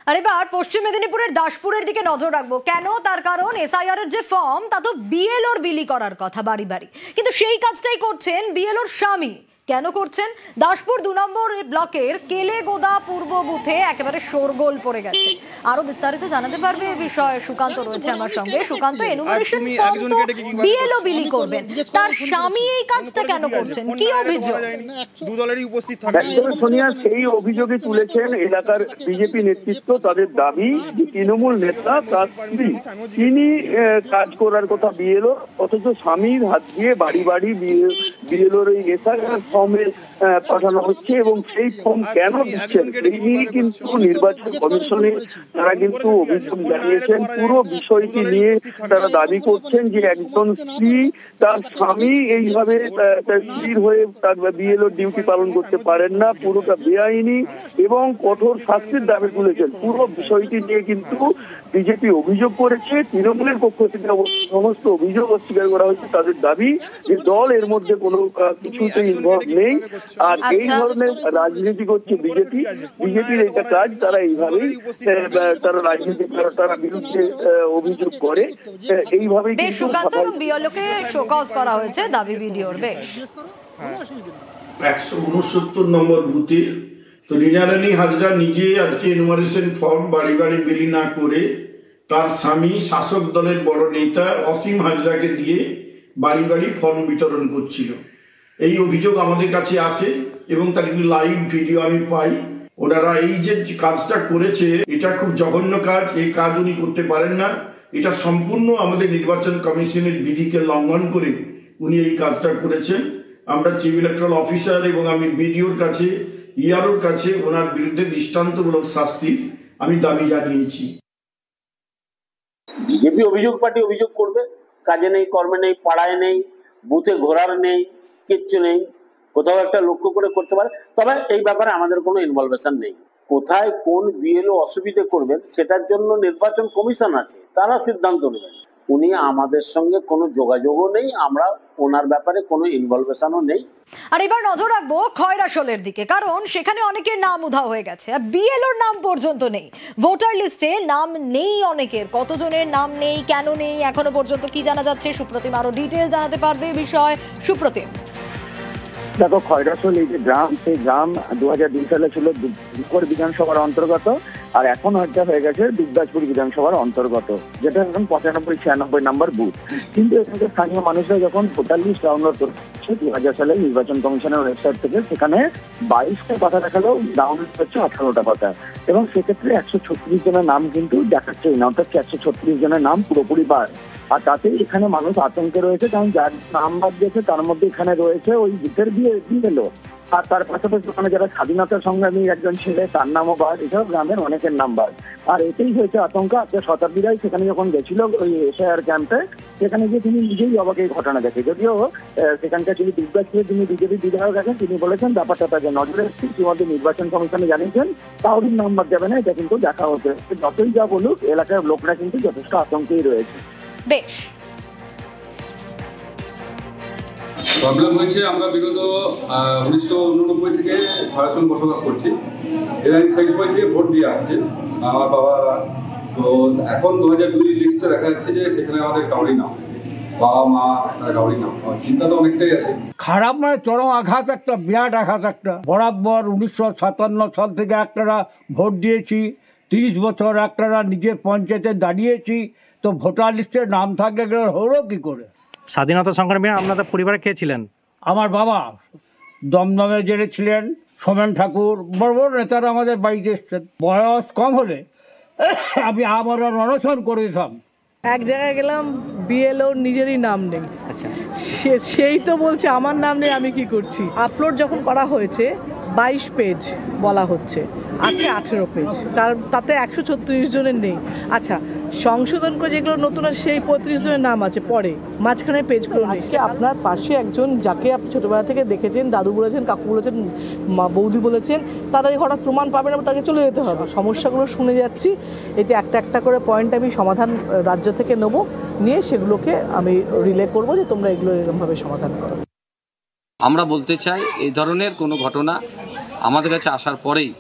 আর এবার পশ্চিম মেদিনীপুরের দাসপুরের দিকে নজর রাখবো। কেন? তার কারণ এসআইআর এর যে ফর্ম তা তো বিএলওর বিলি করার কথা বাড়ি বাড়ি, কিন্তু সেই কাজটাই করছেন বিএলওর স্বামী। কেন করছেন? দাসপুর 2 নম্বর ব্লকের কেলেগোদা পূর্ব বুথে একেবারে শোরগোল পড়ে গেছে। আরো বিস্তারিত জানাতে পারবে এই বিষয়ে সুকান্ত রয়েছে আমার সঙ্গে। সুকান্ত, এনুমারেশন ফর্ম তো বিএলও বিলি করবেন, তার স্বামী এই কাজটা কেন করছেন? কি অভিযোগ? দুদলেরই উপস্থিত থাকেন সোনিয়া, সেই অভিযোগে তুলেছেন এলাকার বিজেপি নেতৃত্ব। তাদের দাবি যে তৃণমূল নেতা তার স্ত্রী তিনি কাজ করার কথা বিএলও, অথচ স্বামীর হাত দিয়ে বাড়ি বাড়ি বিএলওর এই এসআইআর ফর্মে পাঠানো হচ্ছে। এবং সেই ফর্ম কেন দিচ্ছেন এই নিয়ে কিন্তু নির্বাচন কমিশনে তারা কিন্তু অভিযোগ জানিয়েছেন। পুরো বিষয়টি নিয়ে তারা দাবি করছেন যে একজন স্ত্রী তার স্বামী এইভাবে তার স্ত্রীর হয়ে তার বিএলও ডিউটি পালন করতে পারেন না, পুরোটা বেআইনি এবং কঠোর শাস্তির দাবি তুলেছেন। পুরো বিষয়টি নিয়ে কিন্তু বিজেপি অভিযোগ করেছে। তৃণমূলের পক্ষ থেকে সমস্ত অভিযোগ অস্বীকার করা হয়েছে। তাদের দাবি যে দল এর মধ্যে কোনো কিছুতে ইনভলভ নেই, আর এই ধরনের রাজনীতি করছে বিজেপি। বিজেপির এটা কাজ, তারা এইভাবেই তারা রাজনীতি তারা বিরুদ্ধে অভিযোগ করে এইভাবেই। বেশ সুকান্ত, এবং বিএলওকে শোকজ করা হয়েছে দাবি ভিডিওর। বেশ 169 নম্বর বুথে তো রিনারানী হাজরা নিজে আজকে এনুমারেশন ফর্ম বাড়ি বাড়ি বিলি না করে তার স্বামী শাসক দলের বড় নেতা অসীম হাজরাকে দিয়ে বাড়ি বাড়ি ফর্ম বিতরণ করছিল। এই অভিযোগ আমাদের কাছে আসে এবং তার একটি লাইভ ভিডিও আমি পাই। ওনারা এই যে কাজটা করেছে এটা খুব জঘন্য কাজ, এই কাজ উনি করতে পারেন না। এটা সম্পূর্ণ আমাদের নির্বাচন কমিশনের বিধিকে লঙ্ঘন করে উনি এই কাজটা করেছেন। আমরা চিফ ইলেকট্রাল অফিসার এবং আমি বিডিওর কাছে, ইআরওর কাছে ওনার বিরুদ্ধে দৃষ্টান্তমূলক শাস্তির আমি দাবি জানিয়েছি। বিজেপি অভিযোগ পার্টি অভিযোগ করবে, কাজে নেই, কর্মে নেই, পাড়ায় নেই, বুথে ঘোরার নেই, কিচ্ছু নেই, কোথাও একটা লক্ষ্য করে করতে পারে। তবে এই ব্যাপারে আমাদের কোনো ইনভলভেশন নেই। কোথায় কোন বিএলও অসুবিধে করবেন সেটার জন্য নির্বাচন কমিশন আছে, তারা সিদ্ধান্ত নেবেন। উনি আমাদের সঙ্গে কোনো যোগাযোগও নেই, আমরা ওনার ব্যাপারে কোনো ইনভলভেশনও নেই। আর এবার নজর রাখবো খয়রাশোলের দিকে, কারণ সেখানে অনেকের নাম উধাও হয়ে গেছে, বিএলওর নাম পর্যন্ত নেই। ভোটার লিস্টে নাম নেই অনেকের। কতজনের নাম নেই, কেন নেই, এখনো পর্যন্ত কি জানা যাচ্ছে? সুপ্রতিম আরো ডিটেল জানাতে পারবে বিষয়। সুপ্রতিম, দেখো, খয়রাশোল এই যে গ্রাম, সেই গ্রাম 2002 সালে ছিল দুর্গপুর বিধানসভার অন্তর্গত, আর এখন হয়তো হয়ে গেছে দুর্গাপুর বিধানসভার অন্তর্গত, যেটা এখন 95-96 নম্বর বুথ। কিন্তু এখানকার স্থানীয় মানুষরা যখন ভোটার লিস্ট ডাউনলোড করছে 2000 সালে নির্বাচন কমিশনের ওয়েবসাইট থেকে, সেখানে 22টা কথা দেখালেও ডাউনলোড হচ্ছে 18টা কথা, এবং সেক্ষেত্রে 136 জনের নাম কিন্তু দেখাচ্ছেই না, অর্থাৎ 136 জনের নাম পুরোপুরি বাদ। আর তাতে এখানে মানুষ আতঙ্কে রয়েছে, কারণ যার নাম বাদ দিয়েছে তার মধ্যে এখানে রয়েছে ওই বুথের বিএলও, আর তার পাশাপাশি ওখানে যারা স্বাধীনতা সংগ্রামী একজন ছেলে তার নামও বাদ, এসব গ্রামের অনেকের নাম বাদ। আর এতেই হয়েছে আতঙ্ক। আজকে শতাব্দীরাই সেখানে যখন গেছিল ওই এসআইআর ক্যাম্পে, সেখানে গিয়ে তিনি নিজেই অবাক এই ঘটনা দেখে। যদিও সেখানকার যিনি দুর্গাপুরে যিনি বিজেপি বিধায়ক আছেন, তিনি বলেছেন ব্যাপারটা তাকে নজরে এসেছে, ইতিমধ্যে নির্বাচন কমিশনে জানিয়েছেন, কাউরি নাম বাদ যাবে না, এটা কিন্তু দেখা হচ্ছে। যতই যা বলুক, এলাকার লোকরা কিন্তু যথেষ্ট আতঙ্কেই রয়েছে। বেশ প্রবলেম হয়েছে, আমরা বিগত 1989 থেকে খয়রাশোল বসবাস করছি। ইদানিং সেই সময় থেকে ভোট দিয়ে আসছে আমার বাবা। তো এখন 2002 লিস্টে দেখা যাচ্ছে যে সেখানে আমাদের কাউরি নাম, বাবা মা কাউরি নাম। চিন্তা তো অনেকটাই আছে। খারাপ মানে চরম আঘাত, একটা বিরাট আঘাত। একটা বরাবর 1957 সাল থেকে একটারা ভোট দিয়েছি, 30 বছর একটারা নিজে পঞ্চায়েতে দাঁড়িয়েছি, তো ভোটার লিস্টের নাম থাকলে হলো কি করে? স্বাধীনতা সংগ্রামী আপনাদের পরিবারে কে ছিলেন? আমার বাবা দমদমে জেলে ছিলেন, সোমেন ঠাকুর, বড় বড় নেতারা আমাদের বাড়িতে এসছেন। বয়স কম হলে আমি আবারও অনশন করে দিতাম। এক জায়গায় গেলাম, বিএলও নিজেরই নাম নেই। আচ্ছা, সেই তো বলছে আমার নাম নেই, আমি কি করছি? আপলোড যখন করা হয়েছে 22 পেজ বলা হচ্ছে, আছে 18 পেজ, তাতে 136 জনের নেই। আচ্ছা, সংশোধন করে যেগুলো নতুন আছে সেই 35 জনের নাম আছে, পরে মাঝখানে পেজগুলো নেই। আজকে আপনার পাশে একজন যাকে আপনি ছোটোবেলা থেকে দেখেছেন, দাদু বলেছেন, কাকু বলেছেন, বৌদি বলেছেন, তারা হঠাৎ প্রমাণ পাবে না, তাকে চলে যেতে হবে। সমস্যাগুলো শুনে যাচ্ছি, এতে একটা একটা করে পয়েন্ট আমি সমাধান রাজ্য থেকে নেবো, নিয়ে সেগুলোকে আমি রিলে করবো যে তোমরা এগুলো এরকমভাবে সমাধান করো। আমরা বলতে চাই এই ধরনের কোনো ঘটনা আমাদের কাছে আসার পরেই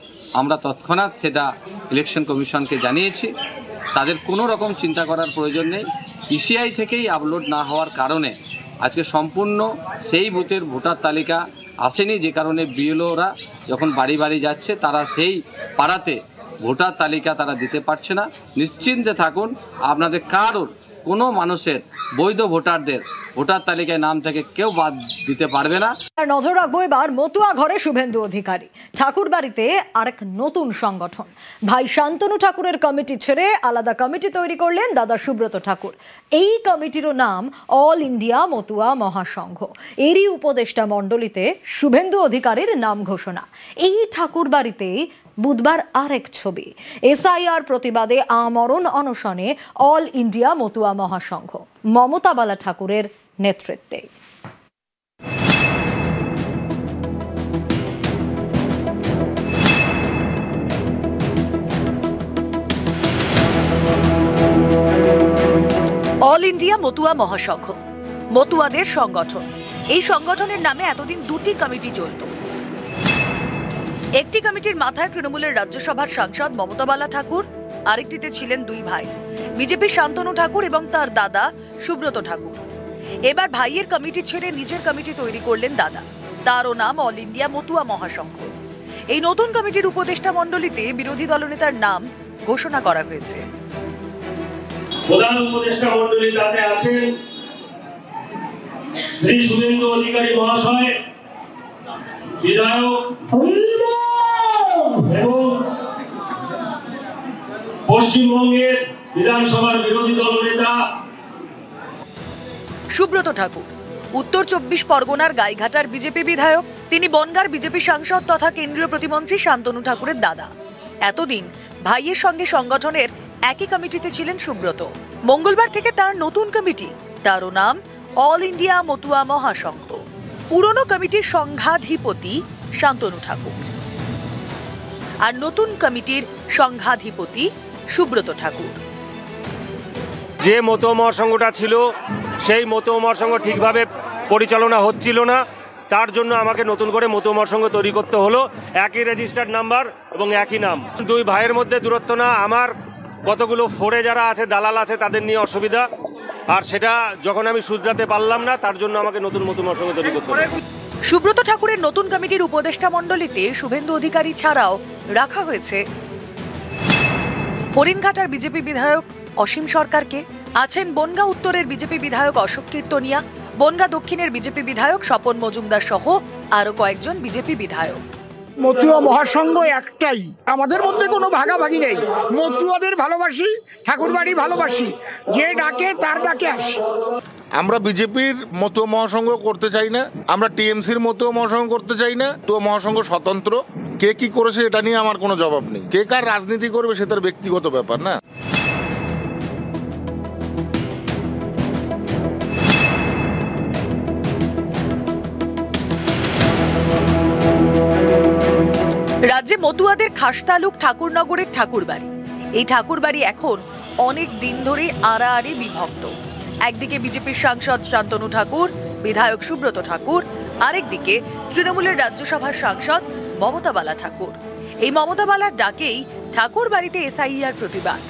আমরা তৎক্ষণাৎ সেটা ইলেকশন কমিশনকে জানিয়েছি। তাদের কোনো রকম চিন্তা করার প্রয়োজন নেই। ইসিআই থেকেই আপলোড না হওয়ার কারণে আজকে সম্পূর্ণ সেই বুথের ভোটার তালিকা আসেনি, যে কারণে বিএলওরা যখন বাড়ি বাড়ি যাচ্ছে তারা সেই পাড়াতে ভোটার তালিকা তারা দিতে পারছে না। নিশ্চিন্তে থাকুন, আপনাদের কারোর কোনো মানুষের বৈধ ভোটারদের ভোটার তালিকায় নাম থেকে কেউ বাদ দিতে পারবে না। নজর রাখবো এবার মতুয়া ঘরে শুভেন্দু অধিকারী। ঠাকুর বাড়িতে আরেক নতুন সংগঠন, ভাই শান্তনু ঠাকুরের কমিটি ছেড়ে আলাদা কমিটি তৈরি করলেন দাদা সুব্রত ঠাকুর। এই কমিটিরও নাম অল ইন্ডিয়া মতুয়া মহাসংঘ। এরই উপদেষ্টা মণ্ডলীতে শুভেন্দু অধিকারীর নাম ঘোষণা। এই ঠাকুর বাড়িতে বুধবার আরেক ছবি, এসআইআর প্রতিবাদে আমরণ অনশনে অল ইন্ডিয়া মতুয়া মহাসংঘ, মমতা বালা ঠাকুরের নেতৃত্বে। অল ইন্ডিয়া মতুয়া মহাসংঘ মতুয়াদের সংগঠন। এই সংগঠনের নামে এতদিন দুটি কমিটি চলত। একটি কমিটির মাথায় তৃণমূলের রাজ্যসভার সাংসদ মমতা বালা ঠাকুর, আরেকটিতে ছিলেন দুই ভাই, বিজেপির শান্তনু ঠাকুর এবং তার দাদা সুব্রত ঠাকুর। এবার ভাইয়ের কমিটি ছেড়ে নিজের কমিটি তৈরি করলেন দাদা, তারও নাম অল ইন্ডিয়া মতুয়া মহাসংঘ। এই নতুন কমিটির উপদেষ্টা মণ্ডলীতে বিরোধী দলনেতার নাম ঘোষণা করা হয়েছে। প্রধান উপদেষ্টা মণ্ডলী তাতে আছেন শ্রী শুভেন্দু অধিকারী মহাশয়, বিধায়ক এবং পশ্চিমবঙ্গের বিধানসভার বিরোধী দলনেতা সুব্রত ঠাকুর উত্তর 24 পরগনার গাইঘাটার বিজেপি বিধায়ক। তিনি বনগাঁর বিজেপি সাংসদ তথা কেন্দ্রীয় প্রতিমন্ত্রী শান্তনু ঠাকুরের দাদা। এতদিন ভাইয়ের সঙ্গে সংগঠনের একই কমিটিতে ছিলেন সুব্রত। মঙ্গলবার থেকে তার নতুন কমিটি, তারও নাম অল ইন্ডিয়া মতুয়া মহাসংঘ। পুরনো কমিটির সংঘাধিপতি শান্তনু ঠাকুর আর নতুন কমিটির সংঘাধিপতি সুব্রত ঠাকুর। যে মতুয়া মহাসংঘটা ছিল সেই মতুয়া মহাসংঘ ঠিকভাবে পরিচালনা হচ্ছিল না, তার জন্য আমাকে নতুন করে মতুয়া মহাসংঘ তৈরি করতে হলো। একই রেজিস্টার্ড নাম্বার এবং একই নাম। দুই ভাইয়ের মধ্যে দূরত্ব না, আমার কতগুলো ফোরে যারা আছে দালাল আছে তাদের নিয়ে অসুবিধা, আর সেটা যখন আমি শুধরাতে পারলাম না, তার জন্য আমাকে নতুন মতুয়া মহাসংঘ তৈরি করতে হলো। সুব্রত ঠাকুরের নতুন কমিটির উপদেষ্টা মণ্ডলীতে শুভেন্দু অধিকারী ছাড়াও রাখা হয়েছে হরিণঘাটার বিজেপি বিধায়ক অসীম সরকারকে, আছেন বনগাঁ উত্তরের বিজেপি বিধায়ক অশোক কীর্তনিয়া, বনগাঁ দক্ষিণের বিজেপি বিধায়ক স্বপন মজুমদার সহ আরো কয়েকজন বিজেপি বিধায়ক। মতুয়া মহাসংঘ একটাই, আমাদের মধ্যে কোনো ভাগাভাগি নেই। মতুয়াদের ভালোবাসি, ঠাকুরবাড়ি ভালোবাসি, যে ডাকে তার ডাকে আসি। আমরা বিজেপির মতুয়া মহাসংঘ করতে চাই না, আমরা টিএমসির মতুয়া মহাসংঘ করতে চাই না। তো মহাসংঘ স্বতন্ত্র, কে কি করেছে এটা নিয়ে আমার কোনো জবাব নেই। কে কার রাজনীতি করবে সে তার ব্যক্তিগত ব্যাপার না। রাজ্যে মতুয়াদের খাসতালুক ঠাকুরনগরের ঠাকুরবাড়ি। এই ঠাকুরবাড়ি এখন অনেক দিন ধরে আড়াআড়ি বিভক্ত। একদিকে বিজেপির সাংসদ শান্তনু ঠাকুর, বিধায়ক সুব্রত ঠাকুর, আরেকদিকে তৃণমূলের রাজ্যসভার সাংসদ মমতা বালা ঠাকুর। এই মমতা বালার ডাকেই ঠাকুর বাড়িতে এসআইআর প্রতিবাদ।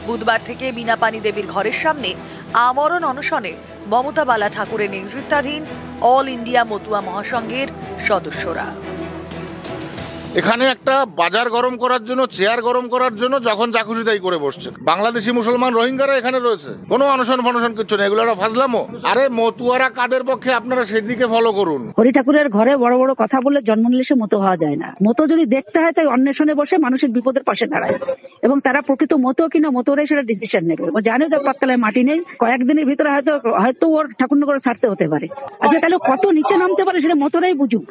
বুধবার থেকে বীণাপানি দেবীর ঘরের সামনে আমরণ অনশনে মমতা বালা ঠাকুরের নেতৃত্বাধীন অল ইন্ডিয়া মতুয়া মহাসংঘের সদস্যরা। এখানে একটা বাজার গরম করার জন্য, চেয়ার গরম করার জন্য যখন যা খুশি তাই করে বসছে। বাংলাদেশি মুসলমান রোহিঙ্গারা এখানে রয়েছে, কোনো অনশন ফনশন কিছু নেই, এগুলো একটা ফাজলামো। আরে মতুয়ারা কাদের পক্ষে, আপনারা সেদিকে ফলো করুন। হরি ঠাকুরের ঘরে বড় বড় কথা বলে জন্ম নিলে সে মতো হওয়া যায় না। মতো যদি দেখতে হয় তাই অন্বেষণে বসে মানুষের বিপদের পাশে দাঁড়ায়, এবং তারা প্রকৃত মতো কিনা মতোরাই সেটা ডিসিশন নেবে। ও জানে যে পাততলায় মাটি নেই, কয়েকদিনের ভিতরে হয়তো ওর ঠাকুরনগর ছাড়তে হতে পারে। আচ্ছা, তাহলে কত নিচে নামতে পারে সেটা মতোরাই বুঝুক।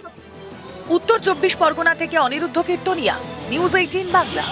উত্তর 24 পরগনা থেকে অনিরুদ্ধ কীর্তনিয়া, নিউজ 18 বাংলা।